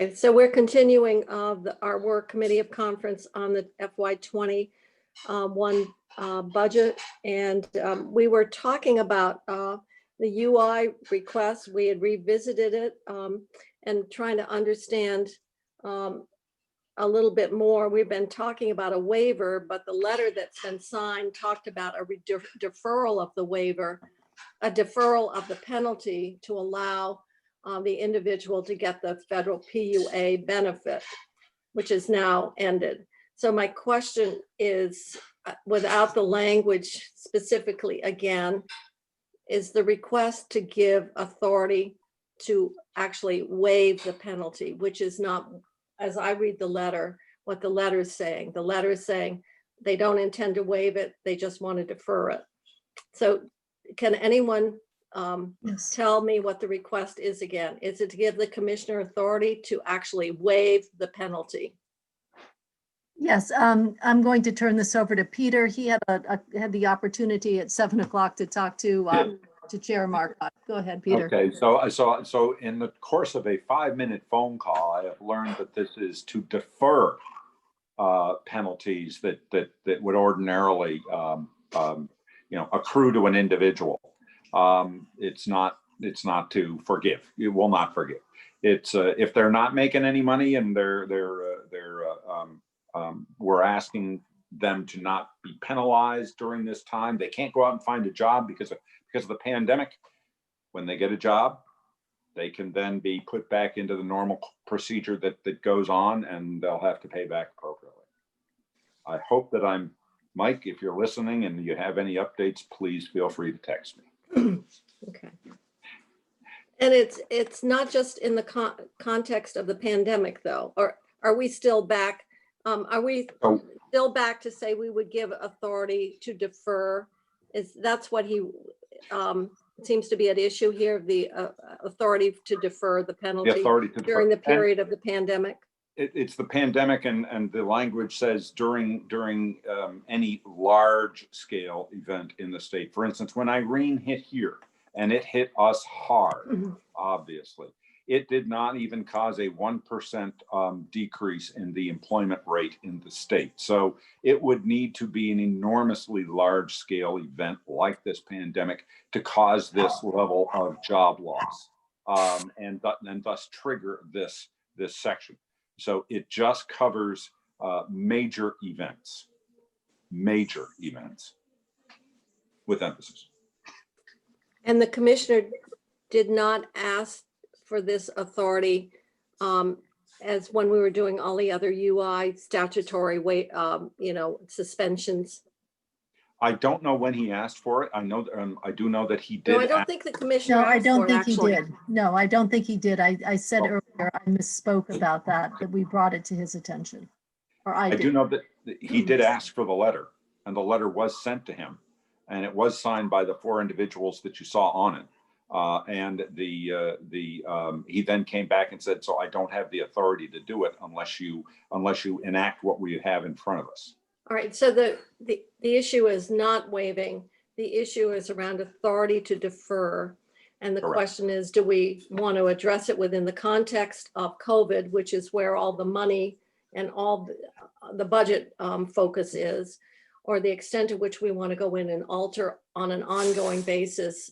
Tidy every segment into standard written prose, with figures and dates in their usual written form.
And so we're continuing our work committee of conference on the FY21 budget. And we were talking about the UI request. We had revisited it and trying to understand a little bit more. We've been talking about a waiver, but the letter that's been signed talked about a deferral of the waiver, a deferral of the penalty to allow the individual to get the federal PUA benefit, which is now ended. So my question is, without the language specifically again, is the request to give authority to actually waive the penalty, which is not, as I read the letter, what the letter is saying. The letter is saying they don't intend to waive it, they just want to defer it. So can anyone Yes. tell me what the request is again? Is it to give the commissioner authority to actually waive the penalty? Yes, I'm going to turn this over to Peter. He had had the opportunity at 7 o'clock to talk to Chair Marcotte. Go ahead, Peter. Okay, so in the course of a 5-minute phone call, I have learned that this is to defer penalties that would ordinarily accrue to an individual. It's not to forgive. You will not forgive. It's if they're not making any money and we're asking them to not be penalized during this time. They can't go out and find a job because of the pandemic. When they get a job, they can then be put back into the normal procedure that goes on, and they'll have to pay back appropriately. I hope that Mike, if you're listening and you have any updates, please feel free to text me. Okay. And it's not just in the context of the pandemic, though, or are we still back? Are we still back to say we would give authority to defer? That's what he seems to be at issue here, the authority to defer the penalty during the period of the pandemic? It's the pandemic, and the language says during any large scale event in the state. For instance, when Irene hit here, and it hit us hard, obviously, it did not even cause a 1% decrease in the employment rate in the state. So it would need to be an enormously large scale event like this pandemic to cause this level of job loss and thus trigger this section. So it just covers major events with emphasis. And the commissioner did not ask for this authority as when we were doing all the other UI statutory suspensions. I don't know when he asked for it. I know I do know that he did. No, I don't think the commissioner. No, I don't think he did. No, I don't think he did. I said earlier, I misspoke about that we brought it to his attention. Or I do know that he did ask for the letter, and the letter was sent to him, and it was signed by the 4 individuals that you saw on it. And he then came back and said, so I don't have the authority to do it unless you enact what we have in front of us. All right, so the issue is not waiving. The issue is around authority to defer. And the question is, do we want to address it within the context of COVID, which is where all the money and all the budget focus is, or the extent to which we want to go in and alter on an ongoing basis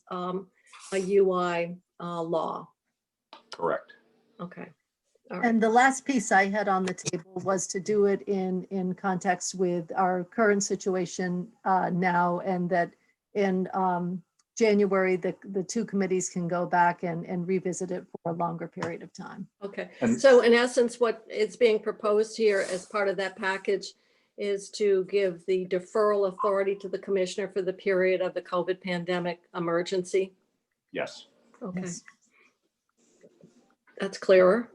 a UI law? Correct. Okay. All right. And the last piece I had on the table was to do it in context with our current situation now, and that in January, the 2 committees can go back and revisit it for a longer period of time. Okay. So in essence, what is being proposed here as part of that package is to give the deferral authority to the commissioner for the period of the COVID pandemic emergency. Yes. Okay. Yes. That's clearer.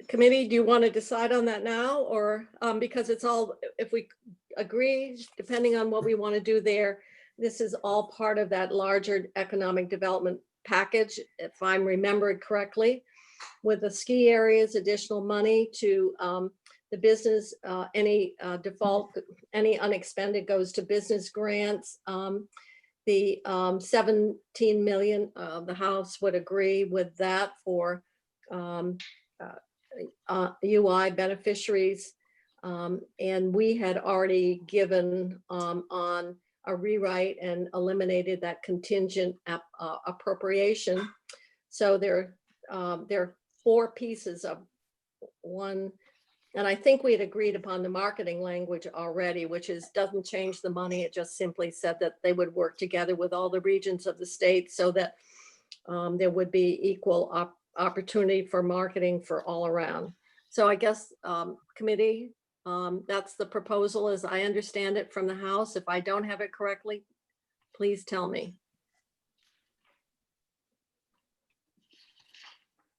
Committee, do you want to decide on that now, or because it's all, if we agree, depending on what we want to do there, this is all part of that larger economic development package, if I'm remembered correctly, with the ski areas, additional money to the business, any default, any unexpended goes to business grants. the 17 million, the House would agree with that for UI beneficiaries. And we had already given on a rewrite and eliminated that contingent appropriation. So there are 4 pieces of one. And I think we had agreed upon the marketing language already, which doesn't change the money. It just simply said that they would work together with all the regions of the state so that there would be equal opportunity for marketing for all around. So I guess committee, that's the proposal as I understand it from the House. If I don't have it correctly, please tell me.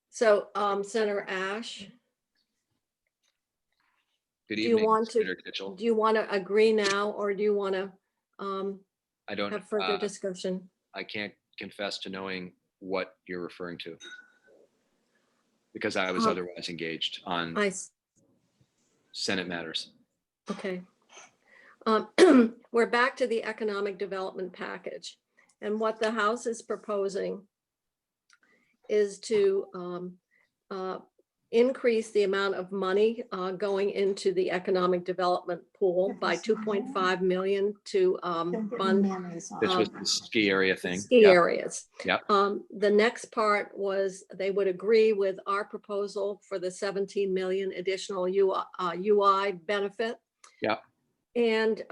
So Senator Ash, Good do evening, you want Senator Kitchell. to agree now, or do you want to I don't, have further discussion? I can't confess to knowing what you're referring to because I was otherwise engaged on Senate matters. Okay. We're back to the economic development package. And what the House is proposing is to increase the amount of money going into the economic development pool by 2.5 million to fund This was the ski area thing. ski areas. Yeah. The next part was they would agree with our proposal for the 17 million additional UI benefit. Yeah. And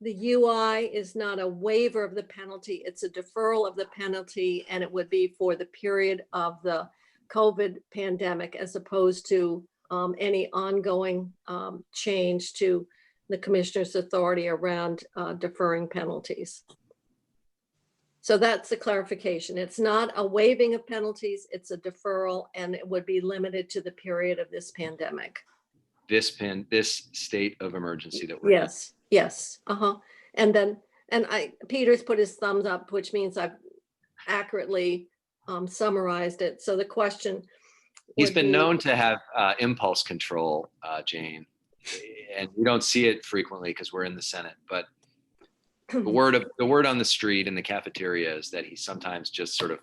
the UI is not a waiver of the penalty, it's a deferral of the penalty, and it would be for the period of the COVID pandemic as opposed to any ongoing change to the commissioner's authority around deferring penalties. So that's the clarification. It's not a waiving of penalties, it's a deferral, and it would be limited to the period of this pandemic. This state of emergency that we're in. Yes. And Peter's put his thumbs up, which means I've accurately summarized it. So the question. He's been known to have impulse control, Jane, and we don't see it frequently because we're in the Senate. But the word on the street in the cafeteria is that he sometimes just sort of.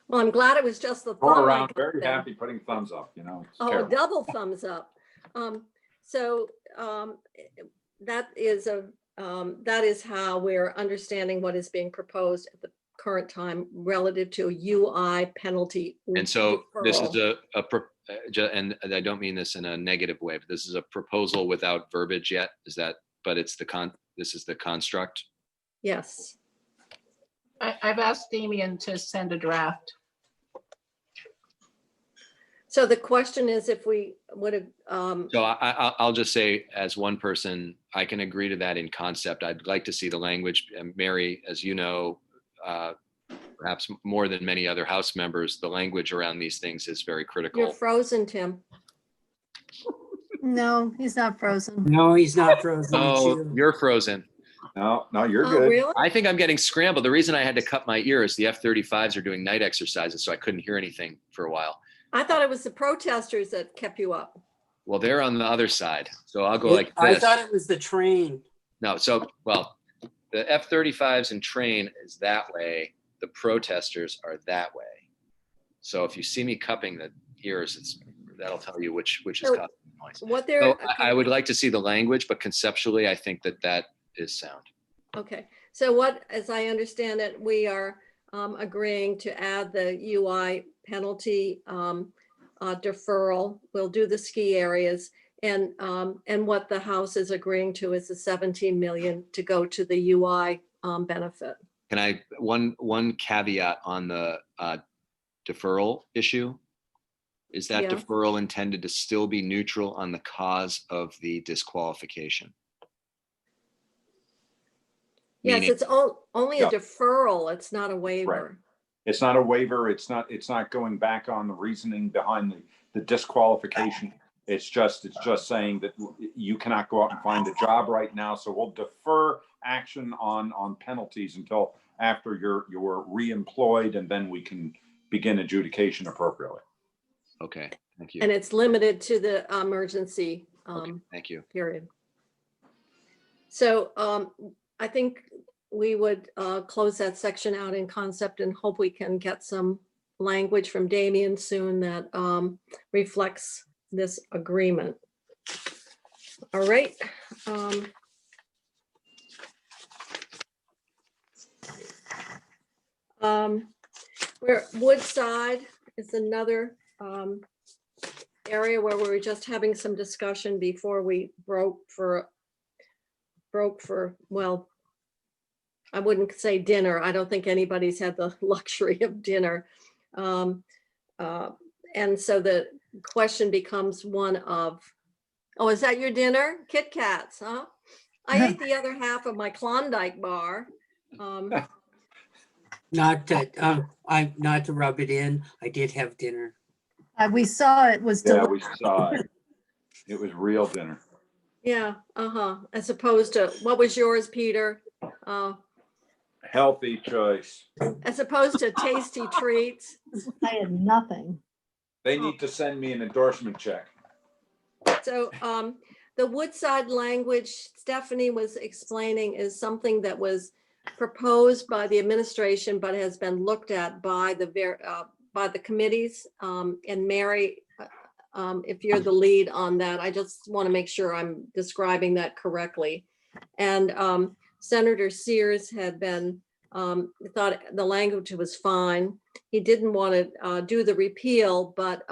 Well, I'm glad it was just the Go thumb. around very happy putting thumbs up, you know. Oh, terrible. double thumbs up. That is how we're understanding what is being proposed at the current time relative to UI penalty. And so this is deferral. and I don't mean this in a negative way, but this is a proposal without verbiage yet. Is that? But it's this is the construct. Yes. I've asked Damian to send a draft. So the question is if we would have. So I'll just say, as one person, I can agree to that in concept. I'd like to see the language. And Mary, as you know, perhaps more than many other House members, the language around these things is very critical. You're frozen, Tim. No, he's not frozen. No, he's not frozen. It's Oh, you. you're frozen. No, you're Oh, good. really? I think I'm getting scrambled. The reason I had to cut my ear is the F-35s are doing night exercises, so I couldn't hear anything for a while. I thought it was the protesters that kept you up. Well, they're on the other side, so I'll go like I this. thought it was the train. No, so, well, the F-35s and train is that way. The protesters are that way. So if you see me cupping the ears, that'll tell you which is So causing the noise. What they're. So I would like to see the language, but conceptually, I think that is sound. Okay, so what, as I understand it, we are agreeing to add the UI penalty deferral. We'll do the ski areas, and what the House is agreeing to is the 17 million to go to the UI benefit. Can I, one caveat on the deferral issue? Is that Yeah. deferral intended to still be neutral on the cause of the disqualification? Yes, Meaning- it's only a Yeah. deferral. It's not a waiver. It's not a waiver. It's not going back on the reasoning behind the disqualification. It's just saying that you cannot go out and find a job right now. So we'll defer action on penalties until after you're reemployed, and then we can begin adjudication appropriately. Okay, thank you. And it's limited to the emergency Okay, thank you. period. So I think we would close that section out in concept and hope we can get some language from Damien soon that reflects this agreement. All right. Where Woodside is another area where we were just having some discussion before we broke for, well, I wouldn't say dinner. I don't think anybody's had the luxury of dinner. And so the question becomes one of, oh, is that your dinner? Kit Kats, huh? I ate the other half of my Klondike bar. Not to rub it in. I did have dinner. We saw it was Yeah, delicious. we saw it. It was real dinner. Yeah, as opposed to, what was yours, Peter? Healthy choice. As opposed to tasty treats. I had nothing. They need to send me an endorsement check. So the Woodside language Stephanie was explaining is something that was proposed by the administration, but has been looked at by the committees. And Mary, if you're the lead on that, I just want to make sure I'm describing that correctly. And Senator Sears had been, thought the language was fine. He didn't want to do the repeal, but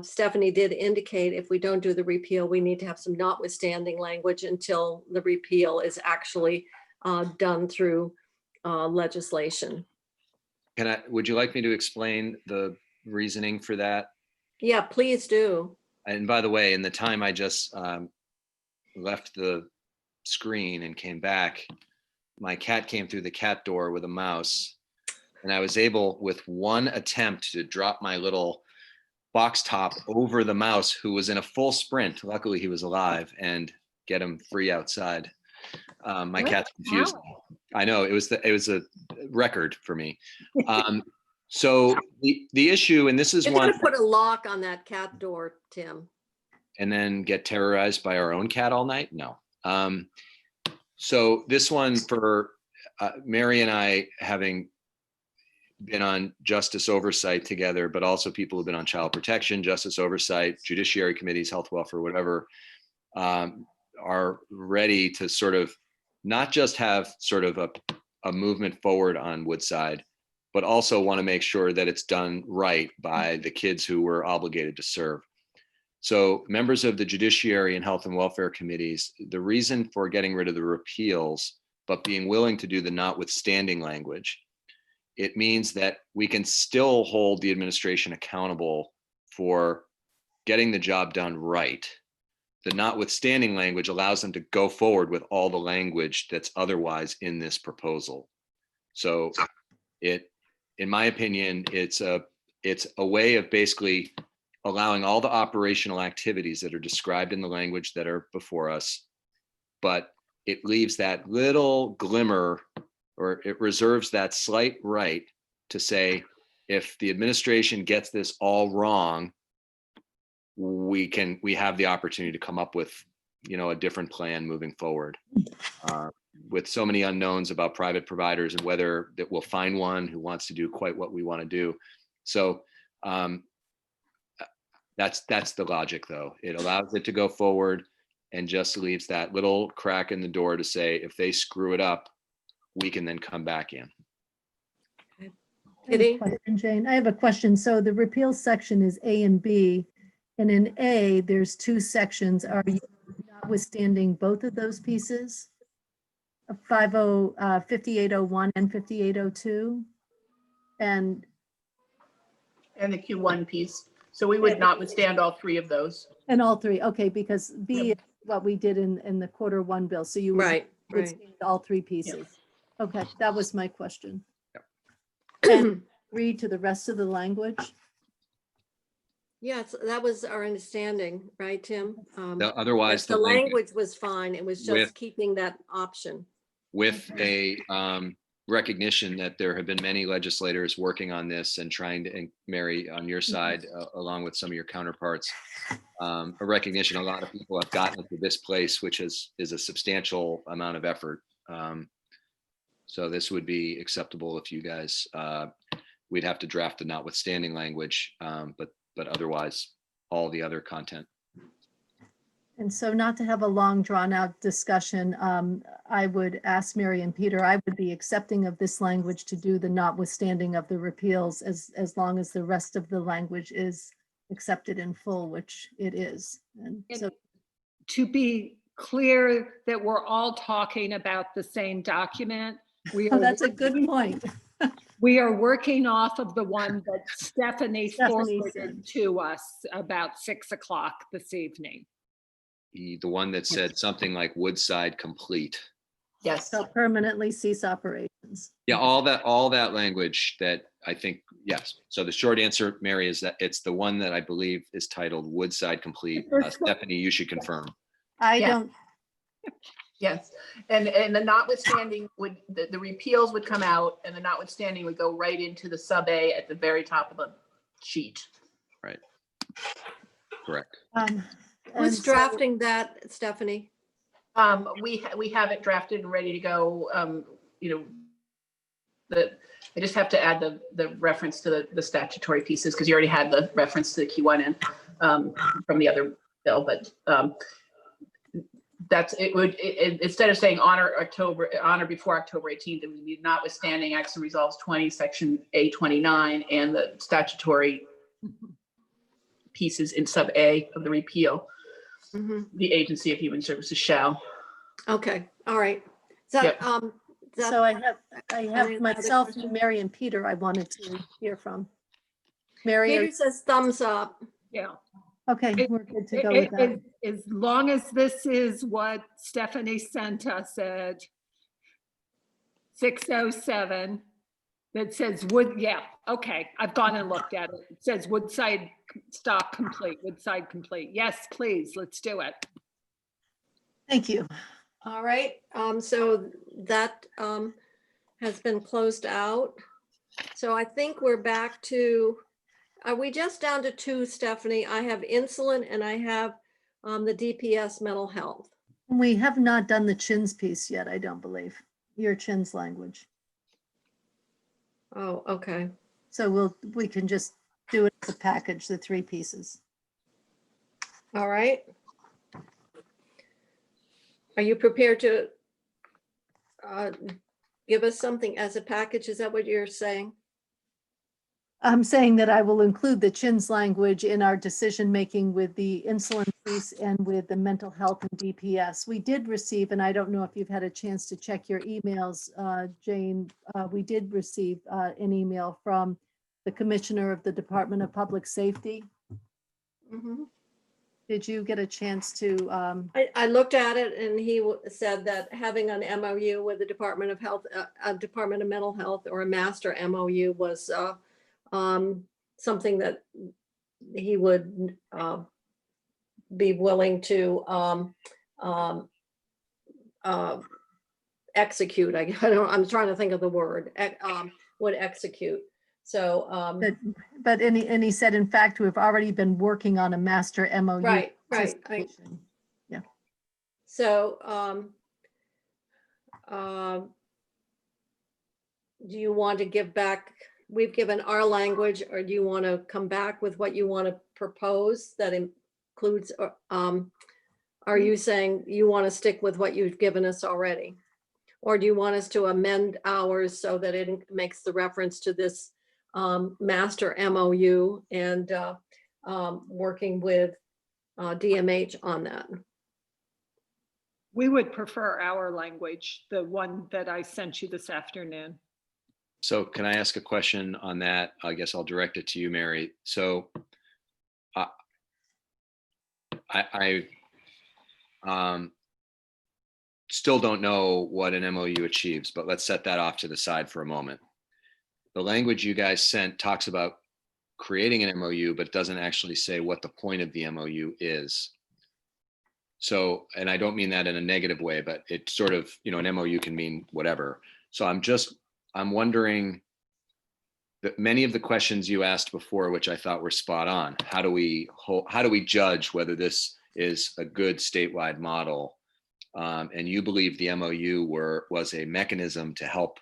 Stephanie did indicate if we don't do the repeal, we need to have some notwithstanding language until the repeal is actually done through legislation. Would you like me to explain the reasoning for that? Yeah, please do. And by the way, in the time I just left the screen and came back, my cat came through the cat door with a mouse, and I was able, with one attempt, to drop my little box top over the mouse, who was in a full sprint. Luckily, he was alive, and get him free outside. My cat's confused. Wow. I know, it was a record for me. So the issue, and this is You're one, gonna put a lock on that cat door, Tim. and then get terrorized by our own cat all night? No. So this one for Mary and I, having been on justice oversight together, but also people who've been on child protection, justice oversight, judiciary committees, health, welfare, whatever, are ready to sort of not just have sort of a movement forward on Woodside, but also want to make sure that it's done right by the kids who we're obligated to serve. So members of the judiciary and health and welfare committees, the reason for getting rid of the repeals, but being willing to do the notwithstanding language, it means that we can still hold the administration accountable for getting the job done right. The notwithstanding language allows them to go forward with all the language that's otherwise in this proposal. So in my opinion, it's a way of basically allowing all the operational activities that are described in the language that are before us, but it leaves that little glimmer, or it reserves that slight right to say, if the administration gets this all wrong, we have the opportunity to come up with, a different plan moving forward. With so many unknowns about private providers and whether that we'll find one who wants to do quite what we want to do. So that's the logic, though. It allows it to go forward and just leaves that little crack in the door to say, if they screw it up, we can then come back in. Kitty? Jane, I have a question. So the repeal section is A and B, and in A, there's two sections. Are you notwithstanding both of those pieces? 5801 and 5802? And the Q1 piece. So we would not withstand all three of those. all three, okay, because B is what we did in the quarter 1 bill. So you would Right. withstand all three pieces. Okay, that was my question. And read to the rest of the language. Yes, that was our understanding, right, Tim? Otherwise, The language was fine. It was just with- keeping that option. with a recognition that there have been many legislators working on this and trying to, and Mary, on your side, along with some of your counterparts, a recognition a lot of people have gotten to this place, which is a substantial amount of effort. So this would be acceptable if you guys, we'd have to draft the notwithstanding language, but otherwise, all the other content. And so not to have a long drawn out discussion, I would ask Mary and Peter, I would be accepting of this language to do the notwithstanding of the repeals as long as the rest of the language is accepted in full, which it is. And so, To be clear that we're all talking about the same document. oh, that's a good point. We are working off of the one that Stephanie Stephanie forwarded sent. to us about 6 o'clock this evening. The one that said something like Woodside complete. Yes. So permanently cease operations. Yeah, all that language that I think, yes. So the short answer, Mary, is that it's the one that I believe is titled Woodside complete. Stephanie, you should confirm. I Yeah. don't, Yes, and the notwithstanding would, the repeals would come out and the notwithstanding would go right into the sub A at the very top of the sheet. Right. Correct. Who's and so- drafting that, Stephanie? We have it drafted and ready to go. You know, I just have to add the reference to the statutory pieces because you already had the reference to the Q1 in from the other bill, but that's, it would, instead of saying honor before October 18th, it would be notwithstanding acts and resolves 20, section A29 and the statutory pieces in sub A of the repeal. Mhm. The Agency of Human Services shall. Okay, all right. Is that, Yep. is that- So I have Any other myself questions? and Mary and Peter I wanted to hear from. Mary, Peter says thumbs up. Yeah. okay, It- we're good to go with that. As long as this is what Stephanie sent us at 6:07, that says yeah, okay, I've gone and looked at it. It says Woodside stock complete, Woodside complete. Yes, please, let's do it. Thank you. All right, so that has been closed out. So I think we're back to, are we just down to 2, Stephanie? I have insulin and I have the DPS mental health. We have not done the chins piece yet, I don't believe, your chins language. Oh, okay. So we can just do it as a package, the 3 pieces. All right. Are you prepared to give us something as a package? Is that what you're saying? I'm saying that I will include the chins language in our decision-making with the insulin piece and with the mental health and DPS. We did receive, and I don't know if you've had a chance to check your emails, Jane, we did receive an email from the Commissioner of the Department of Public Safety. Mhm. Did you get a chance to, I looked at it and he said that having an MOU with the Department of Health, a Department of Mental Health or a master MOU was something that he would be willing to execute. I'm trying to think of the word, would execute. So, and he said, in fact, we've already been working on a master MOU. right. participation. So, do you want to give back, we've given our language, or do you want to come back with what you want to propose that includes, are you saying you want to stick with what you've given us already? Or do you want us to amend ours so that it makes the reference to this master MOU and working with DMH on that? We would prefer our language, the one that I sent you this afternoon. So can I ask a question on that? I guess I'll direct it to you, Mary. So I still don't know what an MOU achieves, but let's set that off to the side for a moment. The language you guys sent talks about creating an MOU, but doesn't actually say what the point of the MOU is. So, and I don't mean that in a negative way, but it sort of, an MOU can mean whatever. So I'm wondering that many of the questions you asked before, which I thought were spot on, how do we judge whether this is a good statewide model? And you believe the MOU was a mechanism to help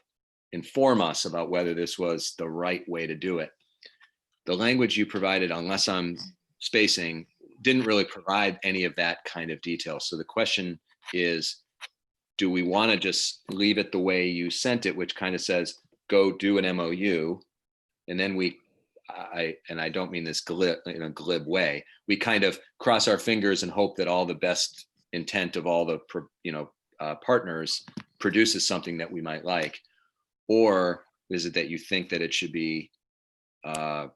inform us about whether this was the right way to do it. The language you provided, unless I'm spacing, didn't really provide any of that kind of detail. So the question is, do we want to just leave it the way you sent it, which kind of says, go do an MOU, and then I don't mean this in a glib way, we kind of cross our fingers and hope that all the best intent of all the partners produces something that we might like? Or is it that you think that it should be a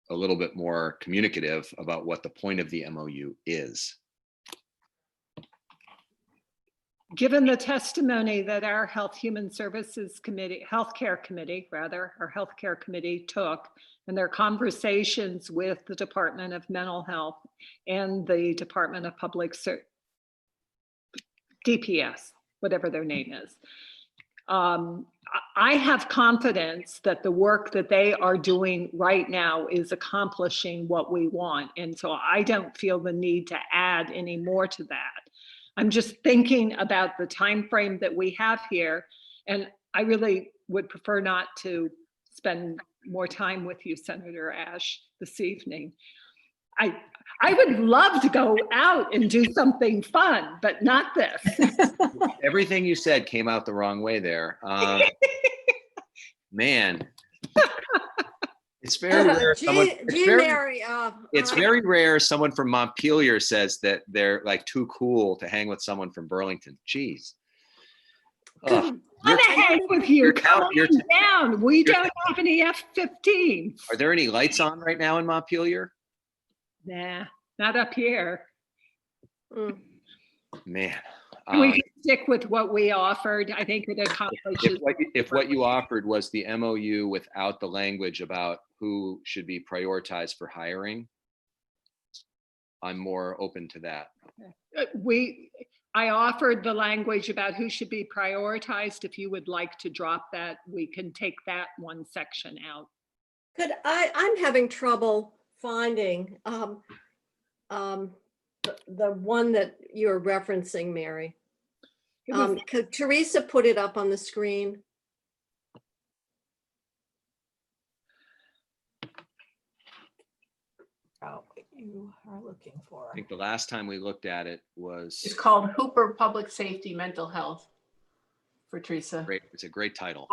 little bit more communicative about what the point of the MOU is? Given the testimony that our Healthcare Committee took, and their conversations with the Department of Mental Health and the Department of Public DPS, whatever their name is, I have confidence that the work that they are doing right now is accomplishing what we want. And so I don't feel the need to add any more to that. I'm just thinking about the time frame that we have here, and I really would prefer not to spend more time with you, Senator Ash, this evening. I would love to go out and do something fun, but not this. Everything you said came out the wrong way there. Man, it's very rare. It's very rare someone from Montpelier says that they're like too cool to hang with someone from Burlington. Jeez. I'm gonna hang with you. Come on down. We don't have any F-15s. Are there any lights on right now in Montpelier? Nah, not up here. Man. We can stick with what we offered. I think it accomplishes. If what you offered was the MOU without the language about who should be prioritized for hiring, I'm more open to that. I offered the language about who should be prioritized. If you would like to drop that, we can take that one section out. I'm having trouble finding the one that you're referencing, Mary. Could Teresa put it up on the screen? Oh, what you are looking for. I think the last time we looked at it was It's called Hooper Public Safety Mental Health for Teresa. great. It's a great title.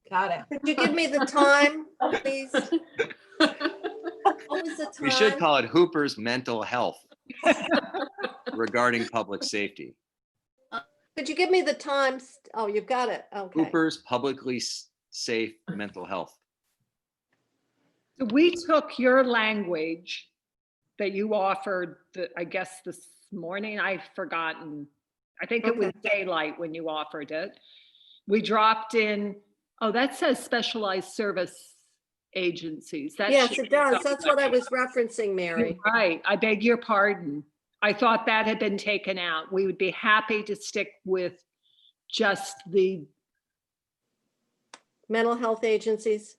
Got it. Could you give me the time, please? What was the time? We should call it Hooper's Mental Health regarding public safety. Could you give me the times? Oh, you've got it. Okay. Hooper's Publicly Safe Mental Health. So we took your language that you offered, I guess this morning, I've forgotten. I think it was daylight when you offered it. We dropped in, that says specialized service agencies. Yes, it does. That's what I was referencing, Mary. Right. I beg your pardon. I thought that had been taken out. We would be happy to stick with just the Mental health agencies.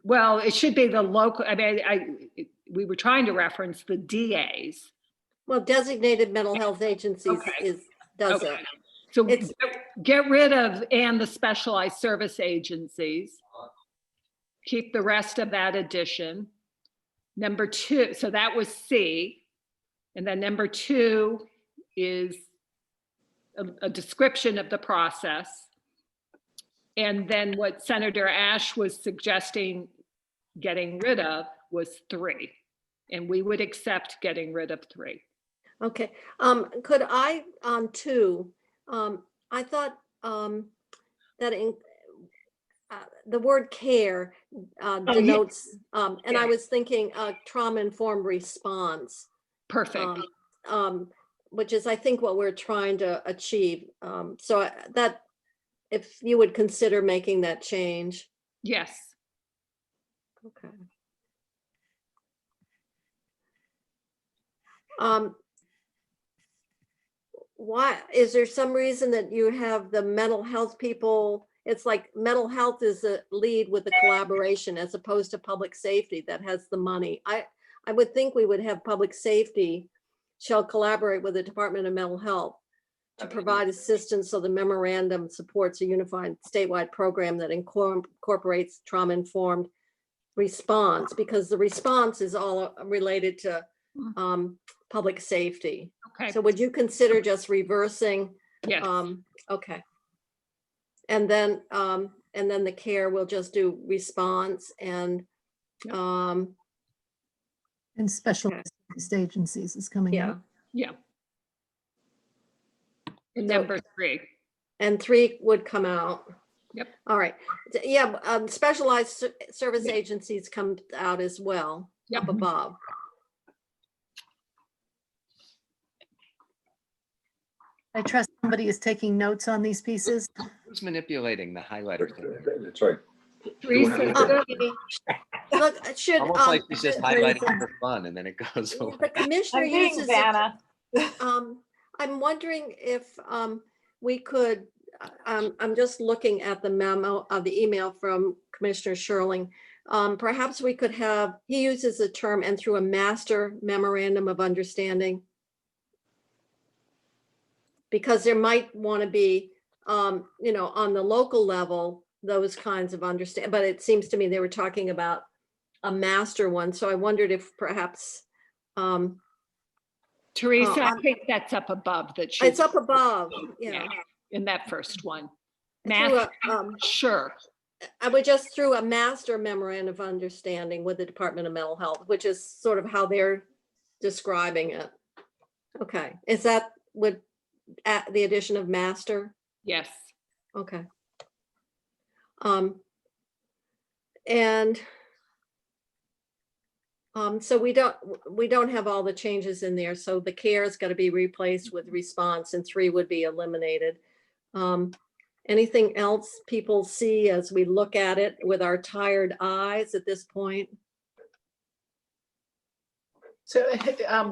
Well, it should be the local. I mean, we were trying to reference the DAs. Well, designated mental health agencies does it. So get rid of and the specialized service agencies. Keep the rest of that addition. Number 2, so that was C. And then number 2 is a description of the process. And then what Senator Ash was suggesting getting rid of was 3. And we would accept getting rid of 3. Okay. Could I, on 2, I thought that in the word care denotes, and I was thinking trauma-informed response. Perfect. Which is, I think, what we're trying to achieve. So that, if you would consider making that change. Yes. Okay. Why, is there some reason that you have the mental health people? It's like mental health is a lead with the collaboration as opposed to public safety that has the money. I would think we would have public safety shall collaborate with the Department of Mental Health. to provide assistance so the memorandum supports a unified statewide program that incorporates trauma-informed response, because the response is all related to public safety. Okay, So would you consider just reversing? yes, Okay. And then the care will just do response and, And special Okay. agencies is coming yeah. up. yeah. And So- number 3, And 3 would come out. Yep. All right. Yeah, specialized service agencies come out as well, Yep. up above. I trust somebody is taking notes on these pieces. Who's manipulating the highlighter thing? That's right. Teresa, Look, it should. Almost like she's just highlighting the for fun and then it goes away. commissioner I'm being uses. Vanna. I'm wondering if we could, I'm just looking at the memo of the email from Commissioner Sherling. Perhaps we could have, he uses the term "and through a master memorandum of understanding." Because there might want to be, on the local level, those kinds of understand, but it seems to me they were talking about a master one. So I wondered if perhaps, Teresa, I I'm- think that's up above that it's she's up above, yeah. in that first one. Through a, Sure, I would just through a master memorandum of understanding with the Department of Mental Health, which is sort of how they're describing it. Okay, is that would at the addition of master? yes. Okay. And so we don't have all the changes in there. So the care is going to be replaced with response, and 3 would be eliminated. Anything else people see as we look at it with our tired eyes at this point? So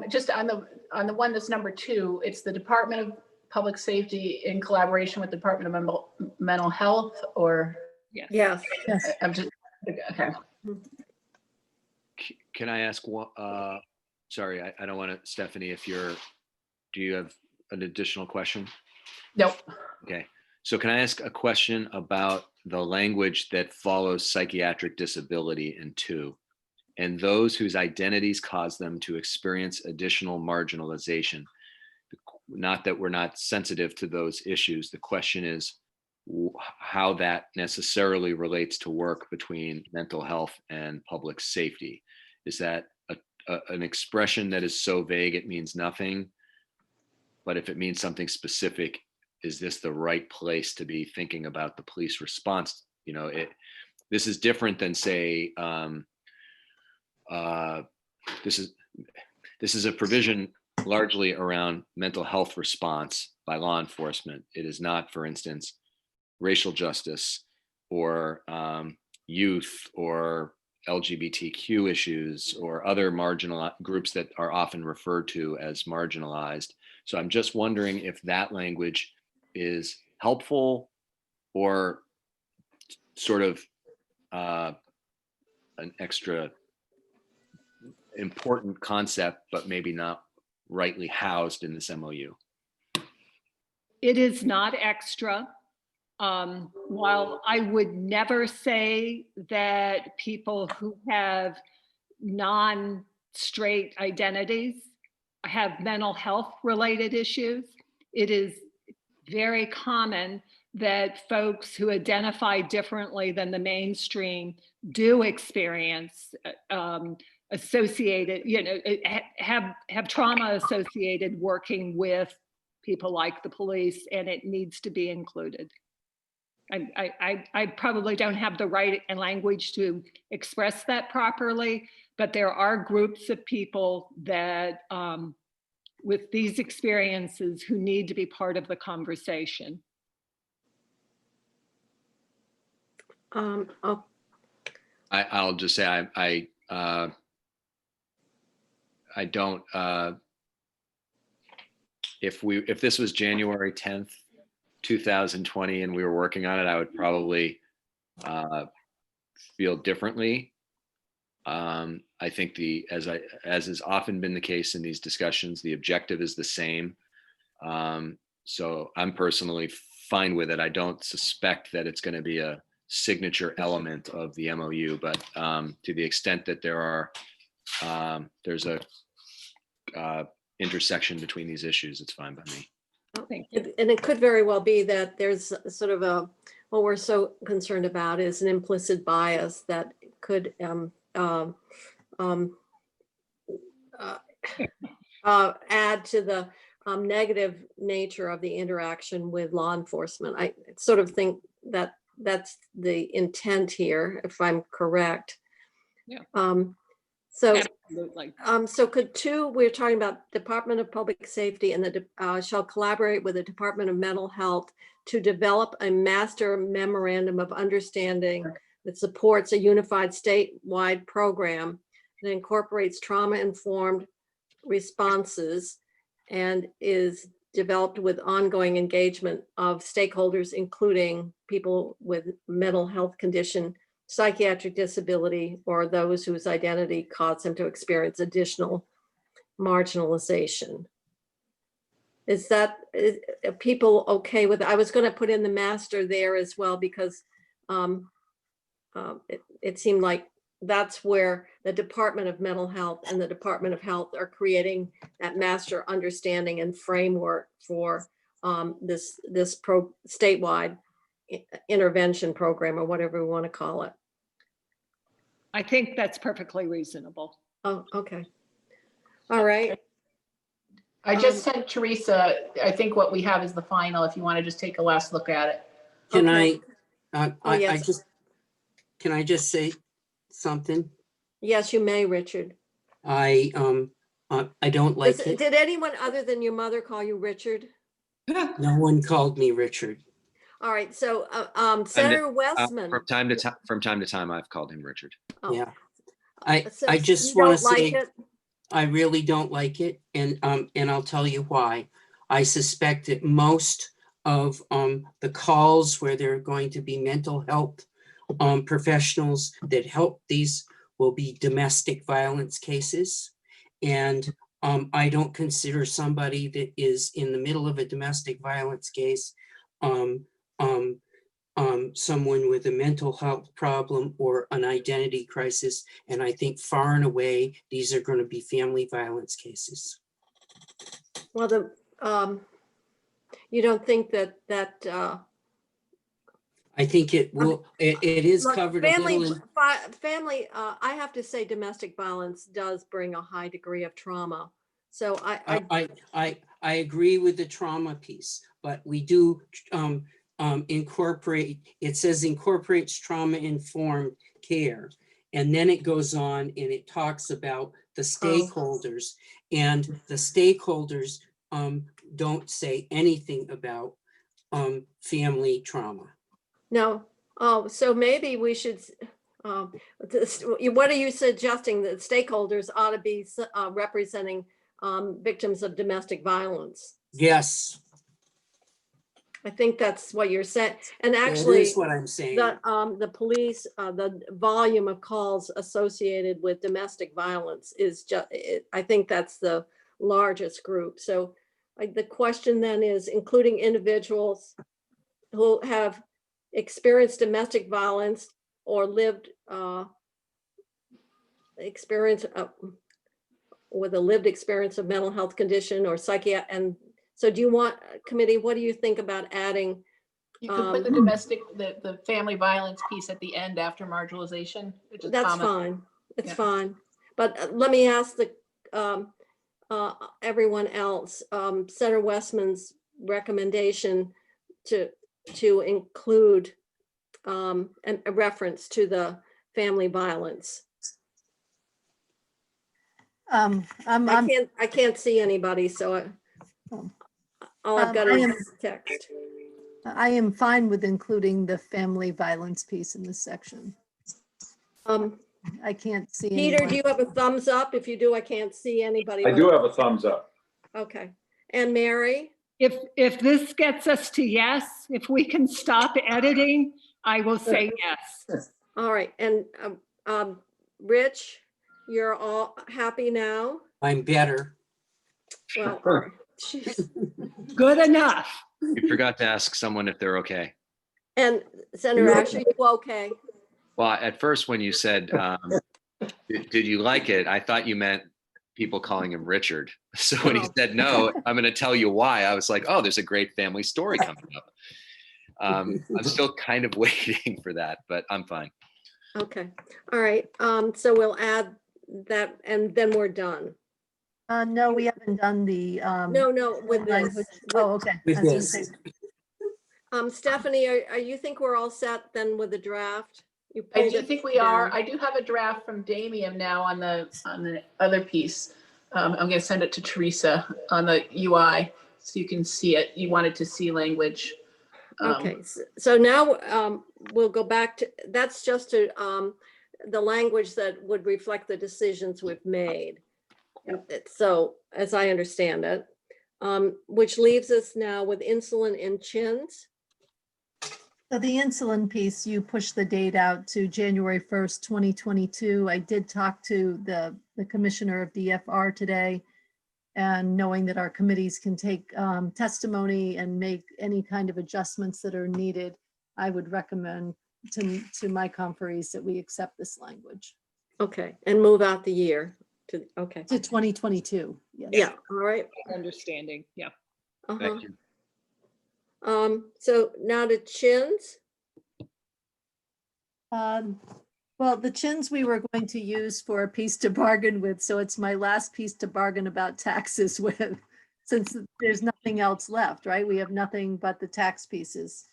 just on the one that's number 2, it's the Department of Public Safety in collaboration with the Department of Mental Health, or Yes. Yes. Yes. I'm just, okay. Can I ask one, sorry, I don't want to, Stephanie, do you have an additional question? Nope. Okay, so can I ask a question about the language that follows psychiatric disability in 2? And those whose identities cause them to experience additional marginalization. Not that we're not sensitive to those issues. The question is how that necessarily relates to work between mental health and public safety. Is that an expression that is so vague it means nothing? But if it means something specific, is this the right place to be thinking about the police response? This is different than, say, this is a provision largely around mental health response by law enforcement. It is not, for instance, racial justice or youth or LGBTQ issues or other marginal groups that are often referred to as marginalized. So I'm just wondering if that language is helpful or sort of an extra important concept, but maybe not rightly housed in this MOU. It is not extra. While I would never say that people who have non-straight identities have mental health related issues, it is very common that folks who identify differently than the mainstream do experience associated, have trauma associated working with people like the police, and it needs to be included. I probably don't have the right language to express that properly, but there are groups of people that with these experiences who need to be part of the conversation. I'll just say I don't, if this was January 10th, 2020 and we were working on it, I would probably feel differently. I think as has often been the case in these discussions, the objective is the same. So I'm personally fine with it. I don't suspect that it's going to be a signature element of the MOU, but to the extent that there's a intersection between these issues, it's fine by me. Thank you. And it could very well be that there's sort of what we're so concerned about is an implicit bias that could add to the negative nature of the interaction with law enforcement. I sort of think that that's the intent here, if I'm correct. Yeah. So Absolutely. So could we're talking about Department of Public Safety and the shall collaborate with the Department of Mental Health to develop a master memorandum of understanding that supports a unified statewide program that incorporates trauma-informed responses and is developed with ongoing engagement of stakeholders, including people with mental health condition, psychiatric disability, or those whose identity caused them to experience additional marginalization. Are people okay with it? I was going to put in the master there as well, because it seemed like that's where the Department of Mental Health and the Department of Health are creating that master understanding and framework for this statewide intervention program, or whatever we want to call it. I think that's perfectly reasonable. Oh, okay. All right. I just sent Teresa, I think what we have is the final, if you want to just take a last look at it. Can Okay. I yes. can I just say something? Yes, you may, Richard. I don't like it. Did anyone other than your mother call you Richard? No one called me Richard. All right. So Senator Westman. From time to time, I've called him Richard. Oh, Yeah. so I just you want to don't like say, it? I really don't like it, and I'll tell you why. I suspect that most of the calls where there are going to be mental health professionals that help these will be domestic violence cases. And I don't consider somebody that is in the middle of a domestic violence case someone with a mental health problem or an identity crisis. And I think far and away, these are going to be family violence cases. Well, you don't think that I think it will, it is look, covered a little in. family, I have to say domestic violence does bring a high degree of trauma. So I agree with the trauma piece, but we do incorporate, it says incorporates trauma-informed care. And then it goes on and it talks about the stakeholders, and the stakeholders don't say anything about family trauma. no. Oh, so maybe we should, what are you suggesting, that stakeholders ought to be representing victims of domestic violence? Yes. I think that's what you're saying. And That actually, is what I'm saying. the police, the volume of calls associated with domestic violence is just, I think that's the largest group. So the question then is, including individuals who have experienced domestic violence or lived experience with a lived experience of mental health condition or psychiatric. And so do you want, committee, what do you think about adding? You could put the domestic, the family violence piece at the end after marginalization. That's fine. It's Yeah. fine. But let me ask everyone else, Senator Westman's recommendation to include a reference to the family violence. I can't see anybody, so all I've got is text. I am fine with including the family violence piece in this section. I can't see. Peter, anyone. do you have a thumbs up? If you do, I can't see anybody. I do have a thumbs up. Okay. And Mary? If this gets us to yes, if we can stop editing, I will say yes. All right. And Rich, you're all happy now? I'm better. Well, Jeez. Good enough. You forgot to ask someone if they're okay. And Senator Ash, are you okay? Well, at first when you said, did you like it? I thought you meant people calling him Richard. So when he Oh. said no, I'm going to tell you why. I was like, oh, there's a great family story coming up. I'm still kind of waiting for that, but I'm fine. Okay, all right. So we'll add that and then we're done. No, we haven't done the. No, with this. language. Oh, okay. With I was gonna this. say, Stephanie, are you think we're all set then with the draft? You I pulled do it think we are. down. I do have a draft from Damien now on the other piece. I'm gonna send it to Teresa on the UI so you can see it. You wanted to see language. Okay, so now we'll go back to, that's just to the language that would reflect the decisions we've made. So as I understand it, which leaves us now with insulin in chins. so the insulin piece, you push the date out to January 1st, 2022. I did talk to the commissioner of DFR today. And knowing that our committees can take testimony and make any kind of adjustments that are needed, I would recommend to my conferees that we accept this language Okay, and move out the year to, okay. to 2022. Yes. Yeah, all right. Understanding, yeah. Uh-huh. Thank you. So now to chins. Well, the chins we were going to use for a piece to bargain with, so it's my last piece to bargain about taxes with, since there's nothing else left, right? We have nothing but the tax pieces.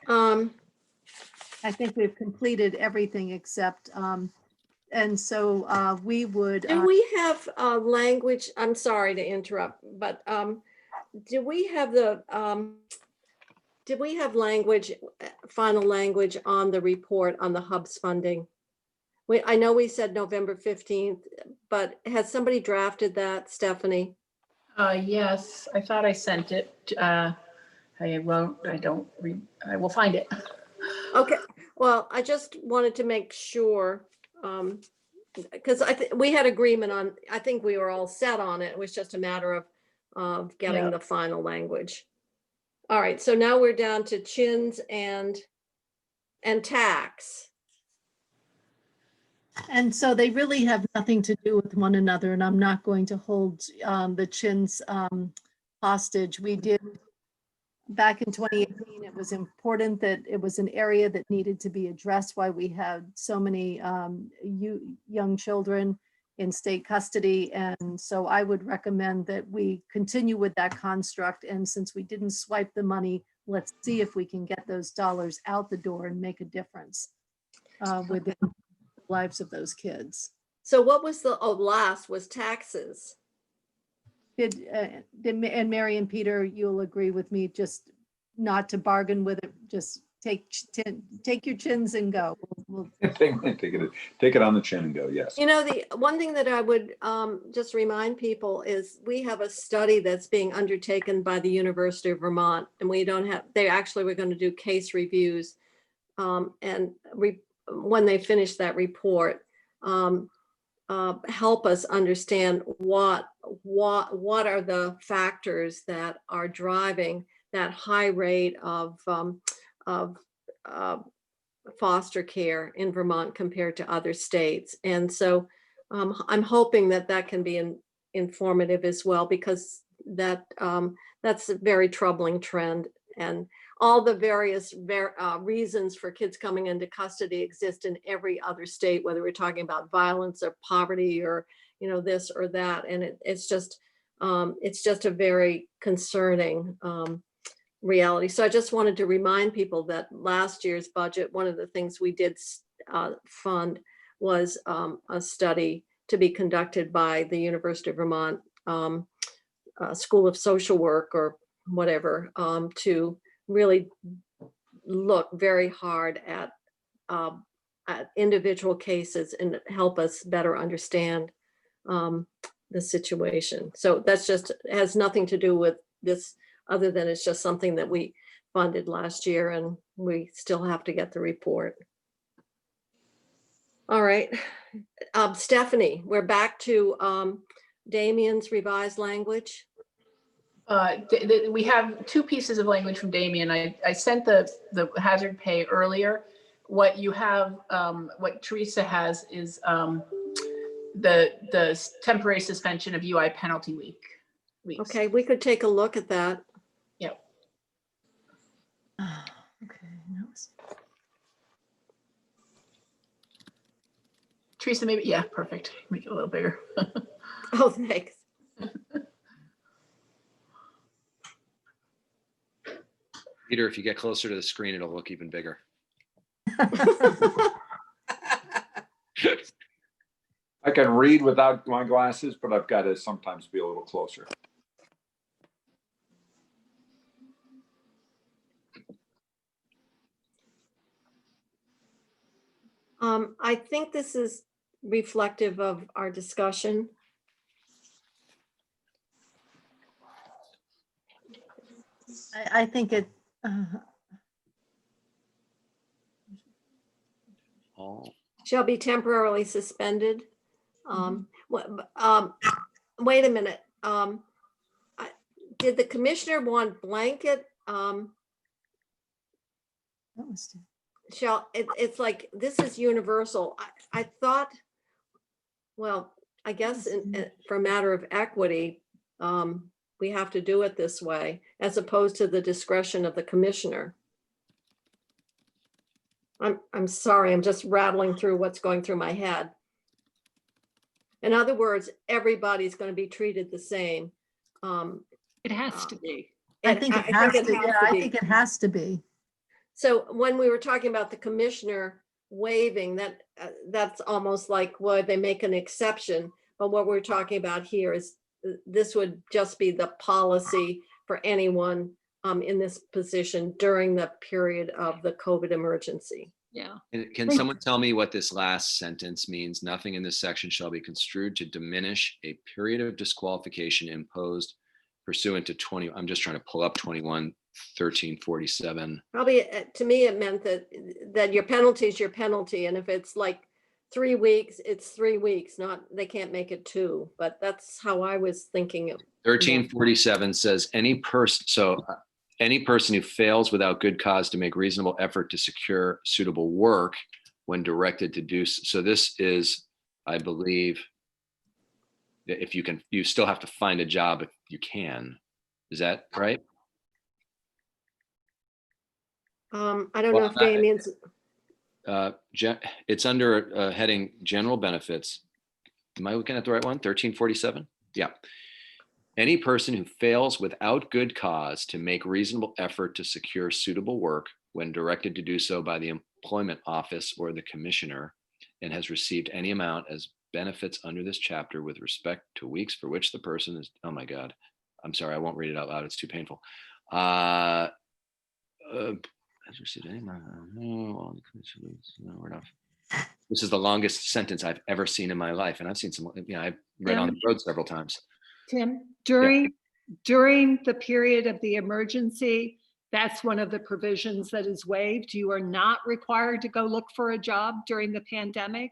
I think we've completed everything except, and so we would. Do we have language, I'm sorry to interrupt, but do we have the, did we have language, final language on the report on the hubs funding? I know we said November 15th, but has somebody drafted that, Stephanie? Yes, I thought I sent it. I will find it. Okay, well, I just wanted to make sure, because we had agreement on, I think we were all set on it. It was just a matter of getting Yeah. the final language. All right, so now we're down to chins and tax. And so they really have nothing to do with one another, and I'm not going to hold the chins hostage. We did, back in 2018, it was important that it was an area that needed to be addressed, why we had so many young children in state custody. And so I would recommend that we continue with that construct. And since we didn't swipe the money, let's see if we can get those dollars out the door and make a difference within the lives of those kids. So what was the, last was taxes. And Mary and Peter, you'll agree with me, just not to bargain with it, just take your chins and go. Take it on the chin and go, yes. You know, the one thing that I would just remind people is we have a study that's being undertaken by the University of Vermont, and we don't have, they actually were going to do case reviews. And when they finish that report, help us understand what are the factors that are driving that high rate of foster care in Vermont compared to other states. And so I'm hoping that that can be informative as well, because that's a very troubling trend. And all the various reasons for kids coming into custody exist in every other state, whether we're talking about violence or poverty or, you know, this or that. And it's just a very concerning reality. So I just wanted to remind people that last year's budget, one of the things we did fund was a study to be conducted by the University of Vermont School of Social Work or whatever, to really look very hard at individual cases and help us better understand the situation. So that's just, has nothing to do with this, other than it's just something that we funded last year and we still have to get the report. All right, Stephanie, we're back to Damien's revised language. We have two pieces of language from Damien. I sent the hazard pay earlier. What you have, what Teresa has is the temporary suspension of UI penalty weeks. Okay, we could take a look at that. Yep. Okay. that was- Teresa, maybe, yeah, perfect. Make it a little bigger. Oh, thanks. Peter, if you get closer to the screen, it'll look even bigger. I can read without my glasses, but I've got to sometimes be a little closer. I think this is reflective of our discussion. I think it, All Shall be temporarily suspended. Wait a minute. Did the commissioner want blanket? that was, It's like, this is universal. I thought, well, I guess for a matter of equity, we have to do it this way, as opposed to the discretion of the commissioner. I'm sorry, I'm just rattling through what's going through my head. In other words, everybody's going to be treated the same. It has to be. I think it has to, yeah, I think it has to be. So when we were talking about the commissioner waiving, that's almost like, well, they make an exception. But what we're talking about here is this would just be the policy for anyone in this position during the period of the COVID emergency. Yeah. Can someone tell me what this last sentence means? Nothing in this section shall be construed to diminish a period of disqualification imposed pursuant to 20. I'm just trying to pull up 21-1347. Probably, to me, it meant that your penalty is your penalty. And if it's like 3 weeks, it's 3 weeks, not, they can't make it 2, but that's how I was thinking it. 1347 says any person who fails without good cause to make reasonable effort to secure suitable work when directed to do so. This is, I believe, if you can, you still have to find a job if you can. Is that right? I don't know if Damien's. It's under heading general benefits. Am I looking at the right one? 1347? Yeah. Any person who fails without good cause to make reasonable effort to secure suitable work when directed to do so by the employment office or the commissioner and has received any amount as benefits under this chapter with respect to weeks for which the person is, oh my God, I'm sorry, I won't read it out loud. It's too painful. Has received any amount, no, we're not. This is the longest sentence I've ever seen in my life. And I've seen some, I've read on the road several times. Tim, during the period of the emergency, that's one of the provisions that is waived. You are not required to go look for a job during the pandemic.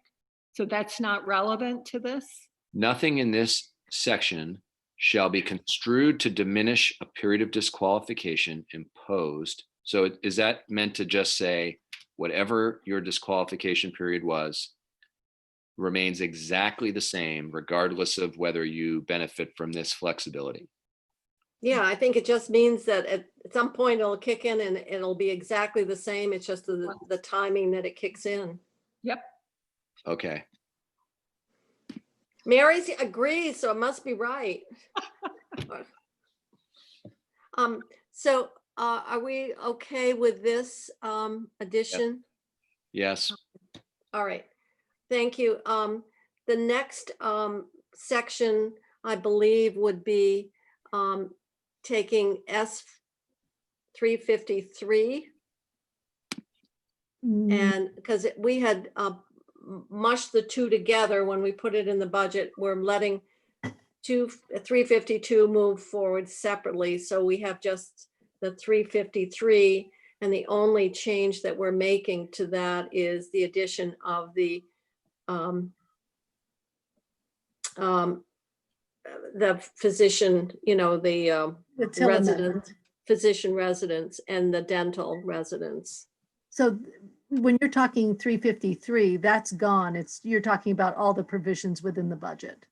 So that's not relevant to this. Nothing in this section shall be construed to diminish a period of disqualification imposed. So is that meant to just say whatever your disqualification period was remains exactly the same, regardless of whether you benefit from this flexibility? Yeah, I think it just means that at some point it'll kick in and it'll be exactly the same. It's just the timing that it kicks in. Yep. Okay. Mary agrees, so it must be right. So are we okay with this addition? Yes. All right, thank you. The next section, I believe, would be taking S 353. And because we had mushed the two together when we put it in the budget, we're letting 352 move forward separately. So we have just the 353, and the only change that we're making to that is the addition of the the physician, the The Till resident, amendment. physician residents and the dental residents. So when you're talking 353, that's gone. You're talking about all the provisions within the budget.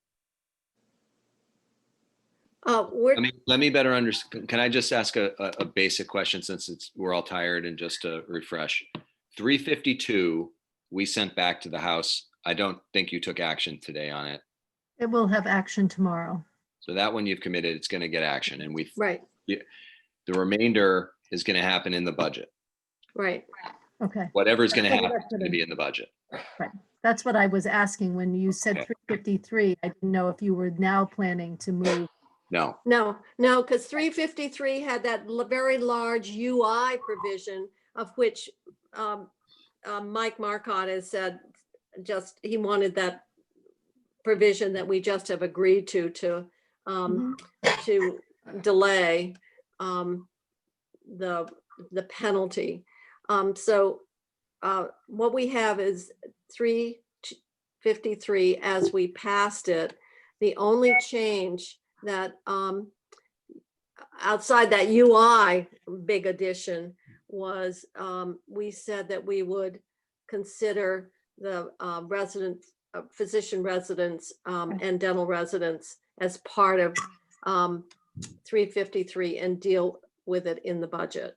Let me better understand. Can I just ask a basic question since we're all tired, and just to refresh? 352, we sent back to the House. I don't think you took action today on it. It will have action tomorrow. So that one you've committed, it's going to get action, and Right, the remainder is going to happen in the budget. right. Okay, Whatever is going to That's happen what is going to be in the budget. that's what I was asking when you said Okay. 353. I didn't know if you were now planning to move. No, No, because 353 had that very large UI provision of which Mike Marcotte has said he wanted that provision that we just have agreed to delay the penalty. So what we have is 353 as we passed it. The only change that outside that UI big addition was we said that we would consider the physician residents and dental residents as part of 353 and deal with it in the budget.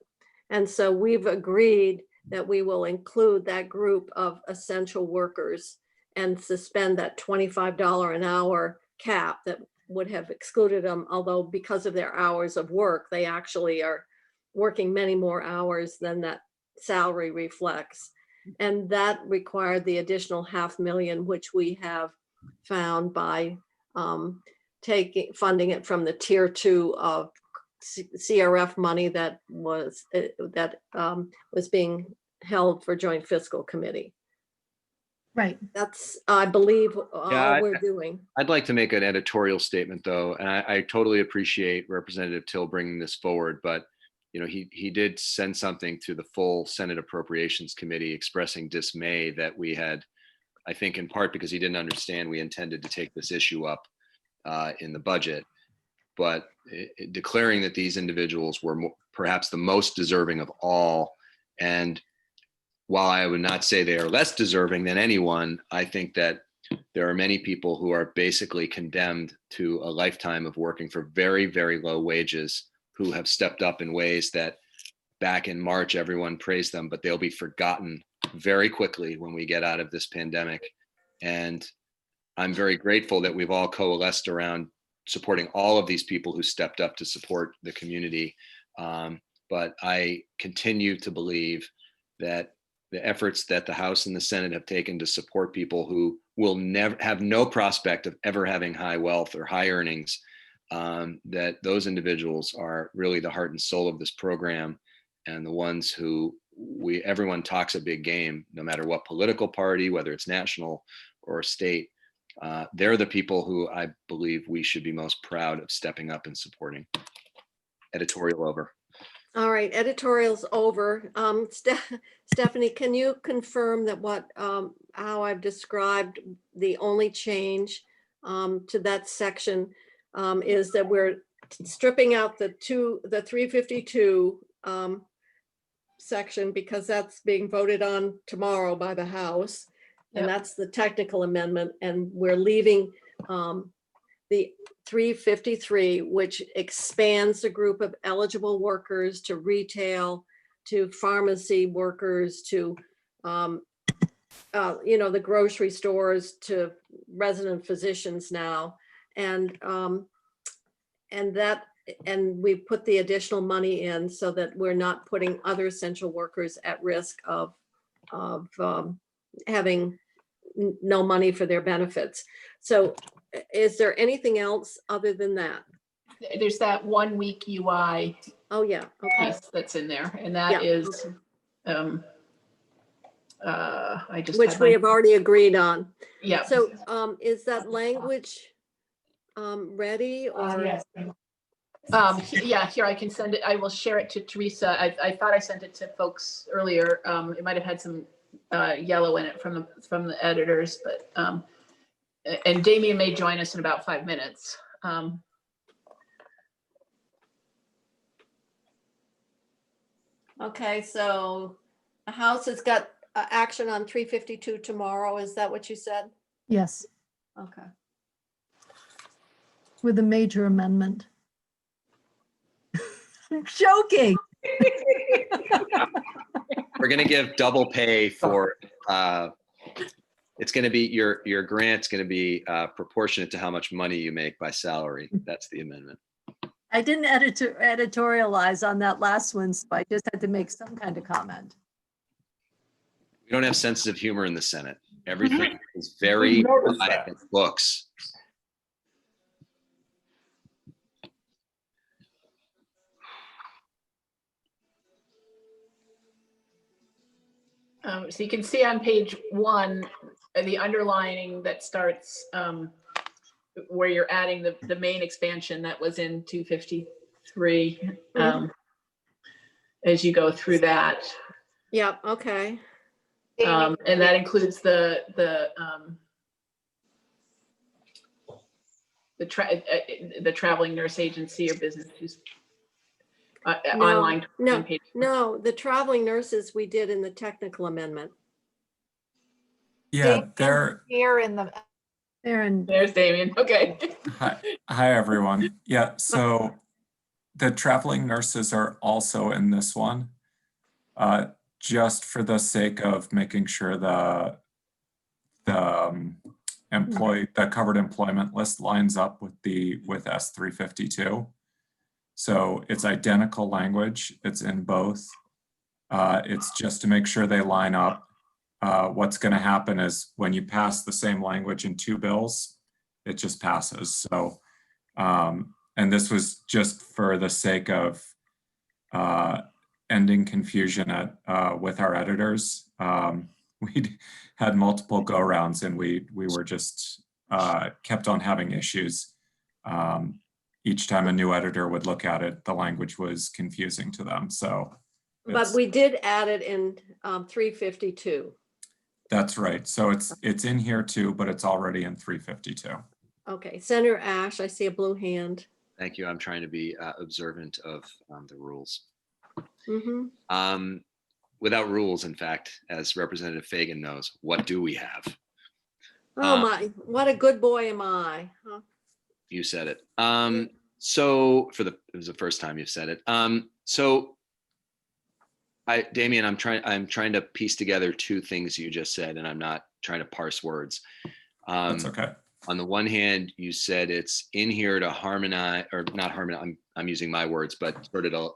And so we've agreed that we will include that group of essential workers and suspend that $25 an hour cap that would have excluded them, although because of their hours of work, they actually are working many more hours than that salary reflects. And that required the additional $500,000, which we have found by funding it from the tier 2 of CRF money that was being held for joint fiscal committee. Right. That's, I believe, all Yeah, we're doing. I'd like to make an editorial statement though, and I totally appreciate Representative Till bringing this forward, but he did send something to the full Senate Appropriations Committee expressing dismay that we had, I think in part because he didn't understand we intended to take this issue up in the budget, but declaring that these individuals were perhaps the most deserving of all. And while I would not say they are less deserving than anyone, I think that there are many people who are basically condemned to a lifetime of working for very, very low wages, who have stepped up in ways that back in March, everyone praised them, but they'll be forgotten very quickly when we get out of this pandemic. And I'm very grateful that we've all coalesced around supporting all of these people who stepped up to support the community. But I continue to believe that the efforts that the House and the Senate have taken to support people who will never have no prospect of ever having high wealth or high earnings, that those individuals are really the heart and soul of this program, and the ones who everyone talks a big game, no matter what political party, whether it's national or state. They're the people who I believe we should be most proud of stepping up and supporting. Editorial over. All right, editorial's over. Stephanie, can you confirm that how I've described the only change to that section is that we're stripping out the 352 section because that's being voted on tomorrow by the House. And Yep. that's the technical amendment. And we're leaving the 353, which expands the group of eligible workers to retail, to pharmacy workers, to the grocery stores, to resident physicians now. And we put the additional money in so that we're not putting other essential workers at risk of having no money for their benefits. So is there anything else other than that? There's that 1 week UI Oh, yeah, okay. piece that's in there, and that Yeah, is, okay. I just. Which had we my- have already agreed on. Yeah. So is that language ready or? Yes. Yeah, here, I can send it. I will share it to Teresa. I thought I sent it to folks earlier. It might have had some yellow in it from the editors, but and Damien may join us in about 5 minutes. Okay, so the House has got action on 352 tomorrow. Is that what you said? Yes, Okay. with a major amendment. I'm joking. We're gonna give double pay for, it's gonna be, your grant's gonna be proportionate to how much money you make by salary. That's the amendment. I didn't editorialize on that last one, so I just had to make some kind of comment. We don't have sensitive humor in the Senate. Everything is very We've noticed by that. the books. So you can see on page 1, the underlining that starts where you're adding the main expansion that was in 253 as you go through that. Yeah, okay. And that includes the traveling nurse agency or business use online. No, page. no, the traveling nurses we did in the technical amendment. Yeah, they're, Here in the, Aaron, There's Damien. Okay. hi everyone. Yeah, so the traveling nurses are also in this one, just for the sake of making sure the covered employment list lines up with S352. So it's identical language. It's in both. It's just to make sure they line up. What's going to happen is when you pass the same language in 2 bills, it just passes. So, and this was just for the sake of ending confusion with our editors. We had multiple go-rounds and we were just kept on having issues. Each time a new editor would look at it, the language was confusing to them. So, But we did add it in 352. that's right. So it's in here too, but it's already in 352. Okay, Senator Ash, I see a blue hand. Thank you. I'm trying to be observant of the rules. Mm-hmm. Without rules, in fact, as Representative Fagan knows, what do we have? Oh my, what a good boy am I. Huh? You said it. So it was the first time you've said it. So Damien, I'm trying to piece together 2 things you just said, and I'm not trying to parse words. That's okay. On the one hand, you said it's in here to harmonize, or not harmonize, I'm using my words, but sort of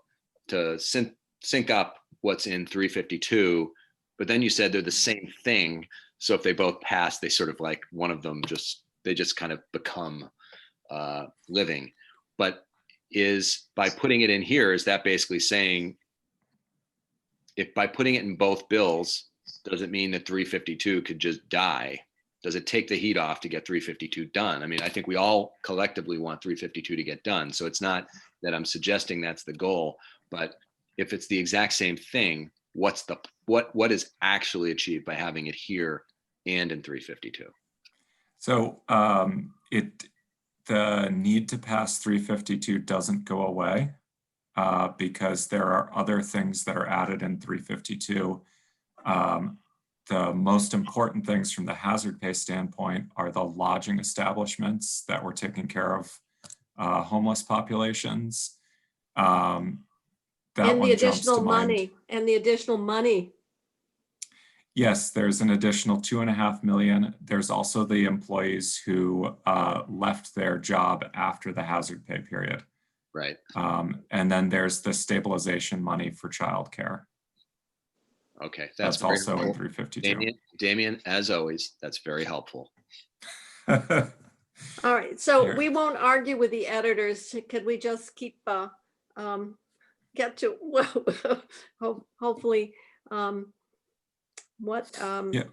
to sync up what's in 352, but then you said they're the same thing. So if they both pass, they sort of like one of them they just kind of become living. But is by putting it in here, is that basically saying, if by putting it in both bills, does it mean that 352 could just die? Does it take the heat off to get 352 done? I mean, I think we all collectively want 352 to get done. So it's not that I'm suggesting that's the goal, but if it's the exact same thing, what is actually achieved by having it here and in 352? So the need to pass 352 doesn't go away because there are other things that are added in 352. The most important things from the hazard pay standpoint are the lodging establishments that were taking care of homeless populations. And the additional money. Yes, there's an additional $2.5 million. There's also the employees who left their job after the hazard pay period. Right. And then there's the stabilization money for childcare. Okay, that's also in 352. Damien, as always, that's very helpful. All right, so Here. we won't argue with the editors. Could we just keep get to hopefully what Yeah.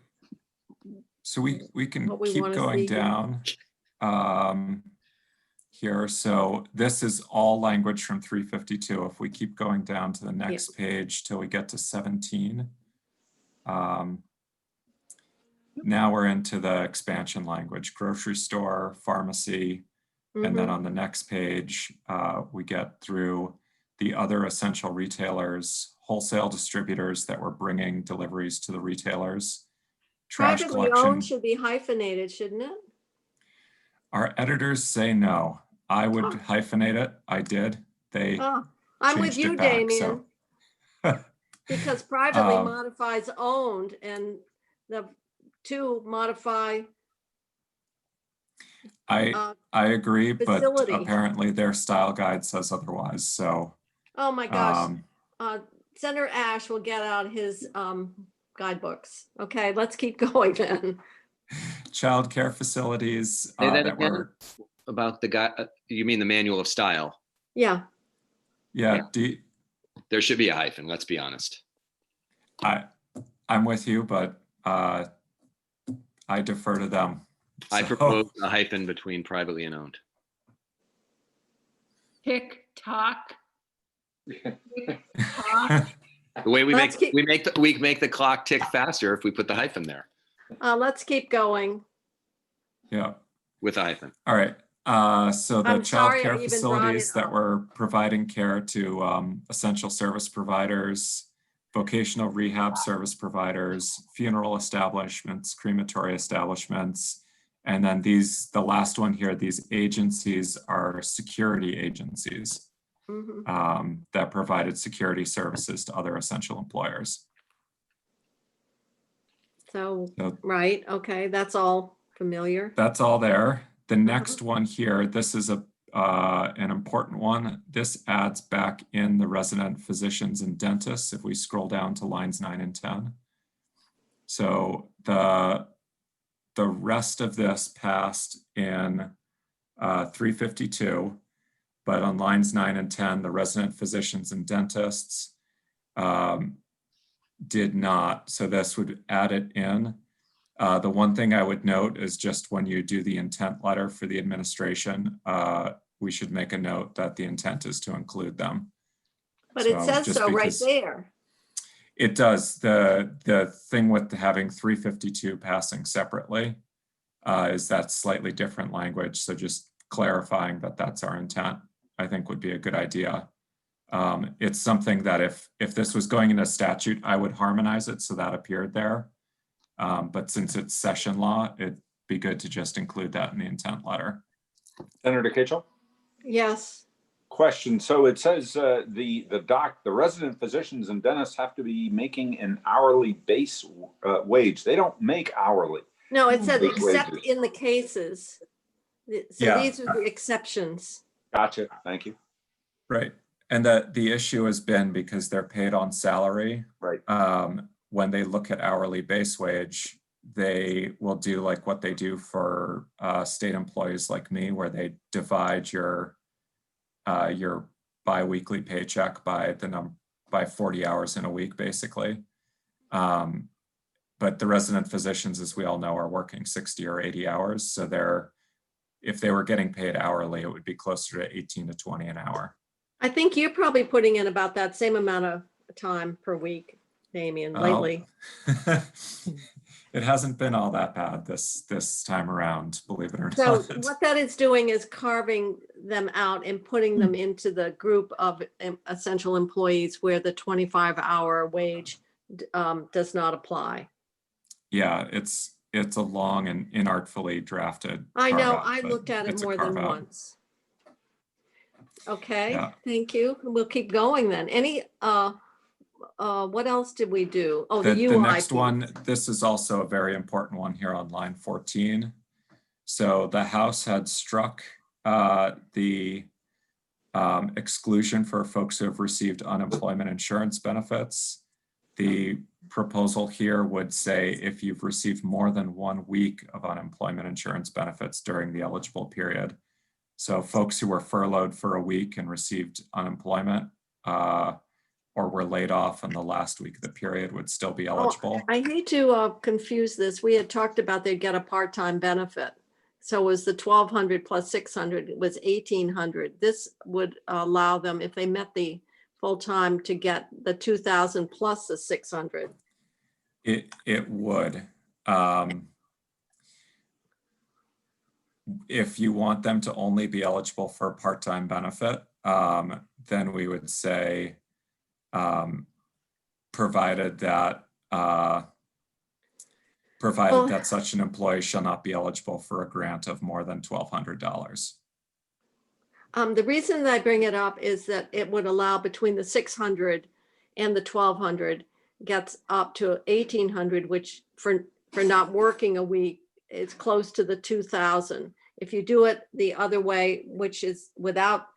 So we can what we keep wanna going see here. down here. So this is all language from 352. If we keep going down to the next page till we get to 17. Now we're into the expansion language: grocery store, pharmacy, And then Mhm. on the next page, we get through the other essential retailers, wholesale distributors that were bringing deliveries to the retailers, trash Privately collection. owned should be hyphenated, shouldn't it? Our editors say no. I would hyphenate it. I did. They Oh, I'm with changed you, it back, Damien, so. because privately Um, modifies owned and the two modify I agree, but facility. apparently their style guide says otherwise, so. Oh my gosh. um, Senator Ash will get out his guidebooks. Okay, let's keep going then. Childcare facilities Say that that again? were, About the guy, you mean the manual of style? Yeah, yeah, There should be a hyphen, let's be honest. I'm with you, but I defer to them. I So- propose a hyphen between privately and owned. Tick tock. The way we Let's make, keep- we make the clock tick faster if we put the hyphen there let's keep going. Yeah, with a hyphen. all right. So the I'm sorry I childcare even brought facilities it that up. were providing care to essential service providers, vocational rehab service providers, funeral establishments, crematory establishments, and then the last one here, these agencies are security agencies Mhm. that provided security services to other essential employers. So, So right, okay, that's all familiar. that's all there. The next one here, this is an important one. This adds back in the resident physicians and dentists if we scroll down to lines 9 and 10. So the rest of this passed in 352, but on lines 9 and 10, the resident physicians and dentists did not. So this would add it in. The one thing I would note is just when you do the intent letter for the administration, we should make a note that the intent is to include them. But it So says just so right because- there. It does. The thing with having 352 passing separately is that slightly different language. So just clarifying that that's our intent, I think would be a good idea. It's something that if this was going into statute, I would harmonize it so that appeared there. But since it's session law, it'd be good to just include that in the intent letter. Senator Kitchell? Yes, Question. So it says the resident physicians and dentists have to be making an hourly base wage. They don't make hourly. no, it said Base except wages. in the cases. So Yeah. these are the exceptions. Gotcha. Thank you. Right. And the issue has been because they're paid on salary. Right. When they look at hourly base wage, they will do like what they do for state employees like me, where they divide your biweekly paycheck by 40 hours in a week, basically. But the resident physicians, as we all know, are working 60 or 80 hours. So if they were getting paid hourly, it would be closer to 18 to 20 an hour. I think you're probably putting in about that same amount of time per week, Damien, Well, lately. It hasn't been all that bad this time around, believe it or So not. what that is doing is carving them out and putting them into the group of essential employees where the 25-hour wage does not apply. Yeah, it's a long and inartfully drafted. I know, carve-out, I but looked at it it's a more than carve-out. once. Okay, Yeah. thank you. We'll keep going then. What else did we do? Oh, The the UI. next piece. one, this is also a very important one here on line 14. So the House had struck the exclusion for folks who have received unemployment insurance benefits. The proposal here would say if you've received more than 1 week of unemployment insurance benefits during the eligible period. So folks who were furloughed for a week and received unemployment or were laid off in the last week of the period would still be eligible. I hate to confuse this. We had talked about they'd get a part-time benefit. So it was the 1,200 plus 600, it was 1,800. This would allow them, if they met the full-time, to get the 2,000 plus the 600. It would. if you want them to only be eligible for a part-time benefit, then we would say, provided that Well- such an employee shall not be eligible for a grant of more than $1,200. The reason that I bring it up is that it would allow between the 600 and the 1,200 gets up to 1,800, which for not working a week is close to the 2,000. If you do it the other way, which is without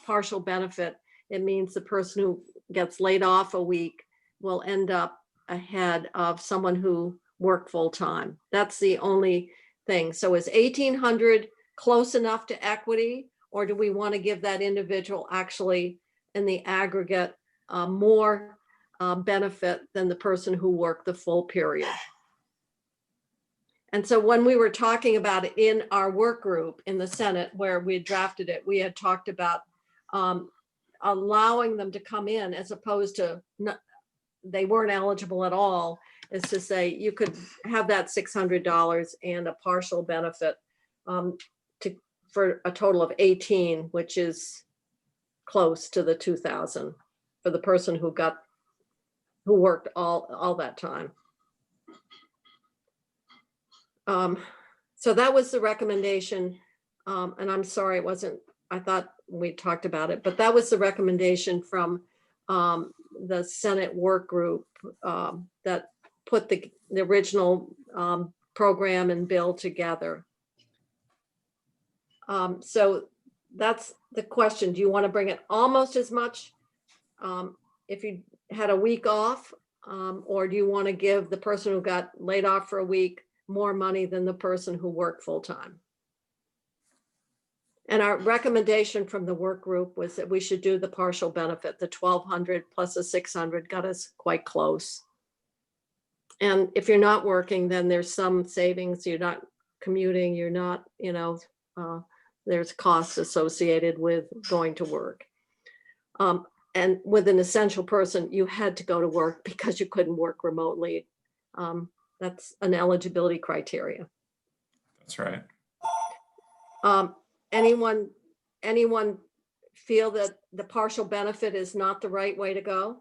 partial benefit, it means the person who gets laid off a week will end up ahead of someone who worked full time. That's the only thing. So is 1,800 close enough to equity, or do we want to give that individual actually in the aggregate more benefit than the person who worked the full period? And so when we were talking about it in our work group in the Senate where we had drafted it, we had talked about allowing them to come in as opposed to they weren't eligible at all, is to say you could have that $600 and a partial benefit for a total of 18, which is close to the 2,000 for the person who worked all that time. So that was the recommendation. And I'm sorry, it wasn't, I thought we talked about it, but that was the recommendation from the Senate work group that put the original program and bill together. So that's the question. Do you want to bring it almost as much if you had a week off, or do you want to give the person who got laid off for a week more money than the person who worked full time? And our recommendation from the work group was that we should do the partial benefit. The 1,200 plus the 600 got us quite close. And if you're not working, then there's some savings. You're not commuting, you're not, there's costs associated with going to work. And with an essential person, you had to go to work because you couldn't work remotely. That's an eligibility criteria. That's right. Anyone feel that the partial benefit is not the right way to go?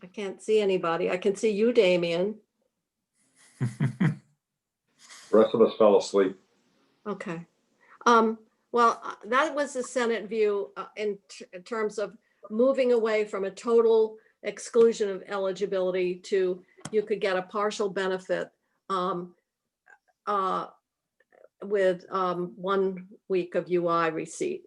I can't see anybody. I can see you, Damien. The rest of us fell asleep. Okay. Well, that was the Senate view in terms of moving away from a total exclusion of eligibility to you could get a partial benefit with 1 week of UI receipt.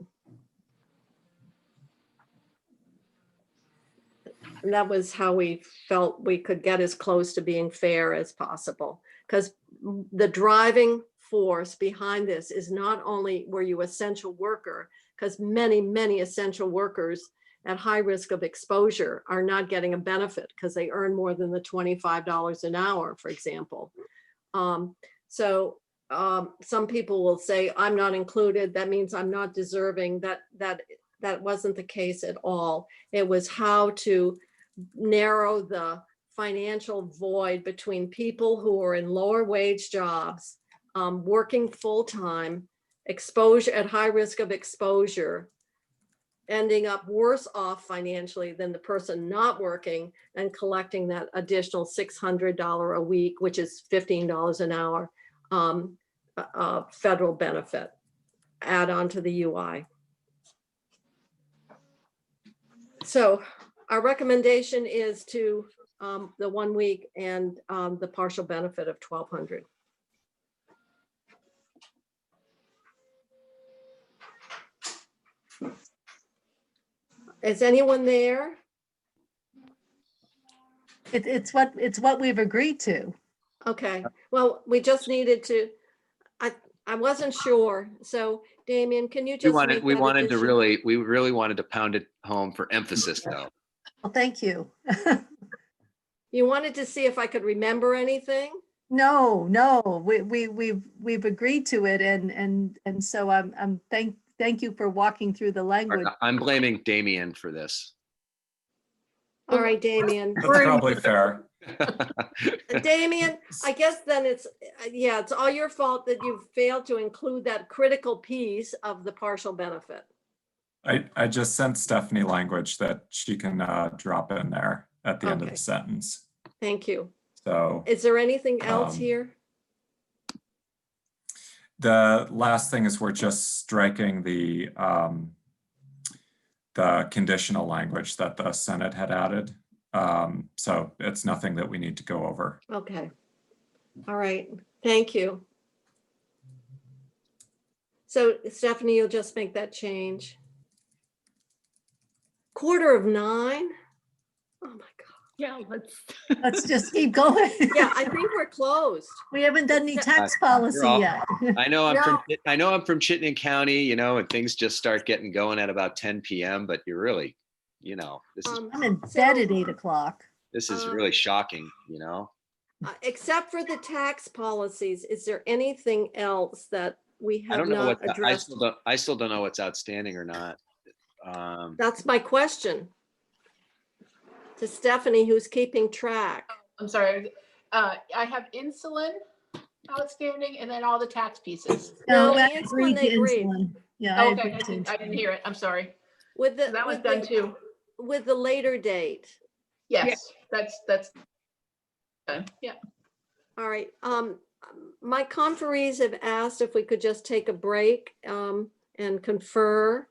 And that was how we felt we could get as close to being fair as possible. Because the driving force behind this is not only were you essential worker, because many, many essential workers at high risk of exposure are not getting a benefit because they earn more than the $25 an hour, for example. So some people will say, I'm not included. That means I'm not deserving. That wasn't the case at all. It was how to narrow the financial void between people who are in lower wage jobs, working full-time, exposure at high risk of exposure, ending up worse off financially than the person not working and collecting that additional $600 a week, which is $15 an hour, federal benefit add on to the UI. So our recommendation is to the 1 week and the partial benefit of 1,200. Is anyone there? It's what we've agreed to. Okay, well, we just needed to, I wasn't sure. So Damien, can you just make We that wanted to addition? we really wanted to pound it home for emphasis though. Well, thank you. You wanted to see if I could remember anything? No, we've agreed to it, and so I'm thank you for walking through the language. I'm blaming Damien for this. All right, Damien. That's probably fair. Damien, I guess then it's, yeah, it's all your fault that you failed to include that critical piece of the partial benefit. I just sent Stephanie language that she can drop in there at the end of Okay. the sentence. Thank you. So Is there anything else Um, here? the last thing is we're just striking the conditional language that the Senate had added. So it's nothing that we need to go over. Okay. All right. Thank you. So Stephanie, you'll just make that change. 8:45. Oh my God. Yeah, let's. Let's just keep going. Yeah, I think we're closed. We haven't done any tax You're policy all- yet. I know I'm No. from Chittenden County, you know, and things just start getting going at about 10 p.m. But you're really, you know, this is I'm in bed at 8 o'clock. really shocking, you know. Except for the tax policies, is there anything else that we I have don't know not what addressed? I still don't know what's outstanding or not. That's my question to Stephanie, who's keeping track. I'm sorry. I have insulin outstanding and then all the tax pieces. No, I insulin, agreed they to agreed. insulin. Yeah, I Okay, agreed to I didn't hear it. I'm sorry. With the, That was with done the, too. with the later date. Yes, that's done. Yeah. All right. My conferees have asked if we could just take a break and confer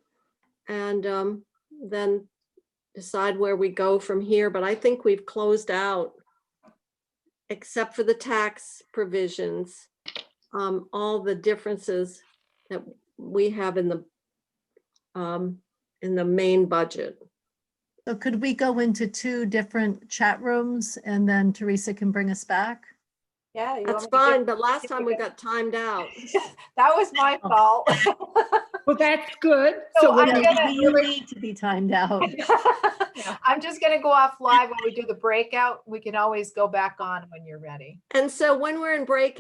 and then decide where we go from here. But I think we've closed out, except for the tax provisions, all the differences that we have in the main budget. So could we go into 2 different chat rooms and then Teresa can bring us back? Yeah. you That's want me to give- fine, but last time we got timed out. That was my fault. Well, that's good. So So we're I'm gonna- gonna- You need to be timed out. I'm just gonna go off live when we do the breakout. We can always go back on when you're ready. And so when we're in breakout,